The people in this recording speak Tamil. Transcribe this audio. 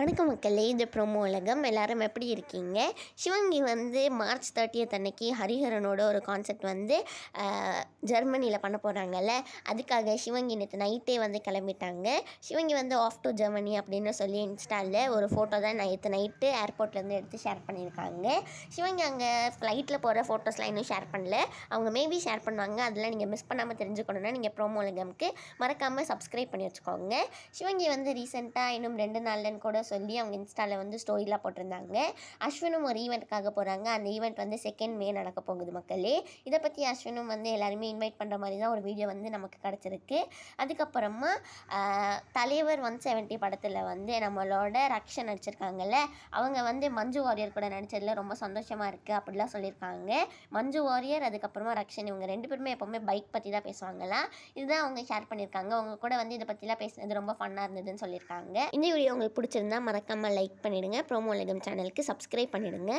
வணக்கம் மக்களே, இது ப்ரோமோ உலகம். எல்லாரும் எப்படி இருக்கீங்க? சிவங்கி வந்து மார்ச் 30th அன்னைக்கு ஹரிஹரனோட ஒரு கான்செர்ட் வந்து ஜெர்மனியில் பண்ண போகிறாங்கல்ல. அதுக்காக சிவங்கி நேற்று நைட்டே வந்து கிளம்பிட்டாங்க. சிவங்கி வந்து ஆஃப் டு ஜெர்மனி அப்படின்னு சொல்லி இன்ஸ்டாவில் ஒரு ஃபோட்டோ தான் நேற்று நைட்டு ஏர்போர்ட்லேருந்து எடுத்து ஷேர் பண்ணியிருக்காங்க. சிவங்கி அங்கே ஃப்ளைட்டில் போகிற ஃபோட்டோஸ்லாம் இன்னும் ஷேர் பண்ணல. அவங்க மேபி ஷேர் பண்ணுவாங்க. அதெல்லாம் நீங்கள் மிஸ் பண்ணாமல் தெரிஞ்சுக்கணுன்னா நீங்கள் ப்ரோமோ உலகம்க்கு மறக்காமல் சப்ஸ்கிரைப் பண்ணி வச்சுக்கோங்க. சிவங்கி வந்து ரீசெண்டாக இன்னும் 2 நாள்லன்னு கூட சொல்லி அவங்க இன்ஸ்டாவில் வந்து ஸ்டோரிலாம் போட்டிருந்தாங்க. அஸ்வினும் ஒரு ஈவெண்ட்டுக்காக போகிறாங்க. அந்த ஈவெண்ட் வந்து 2 May நடக்க போகுது மக்களே. இதை பற்றி அஸ்வினும் வந்து எல்லாருமே இன்வைட் பண்ணுற மாதிரி தான் ஒரு வீடியோ வந்து நமக்கு கிடச்சிருக்கு. அதுக்கப்புறமா தலைவர் 170 படத்தில் வந்து நம்மளோட ரக்ஷன் நடிச்சிருக்காங்கல்ல, அவங்க வந்து மஞ்சு வாரியர் கூட நடித்ததில் ரொம்ப சந்தோஷமாக இருக்குது அப்படிலாம் சொல்லியிருக்காங்க. மஞ்சு வாரியர் அதுக்கப்புறமா ரக்ஷன் இவங்க 2 பேருமே எப்போவுமே பைக் பற்றி தான் பேசுவாங்களாம். இதுதான் அவங்க ஷேர் பண்ணியிருக்காங்க. அவங்க கூட வந்து இதை பற்றிலாம் பேசுனது ரொம்ப ஃபன்னாக இருந்ததுன்னு சொல்லியிருக்காங்க. இந்த வீடியோ உங்களுக்கு பிடிச்சிருந்தா மறக்காமல் லைக் பண்ணிவிடுங்க. ப்ரோமோ உலகம் சேனலுக்கு சப்ஸ்கிரைப் பண்ணிவிடுங்க.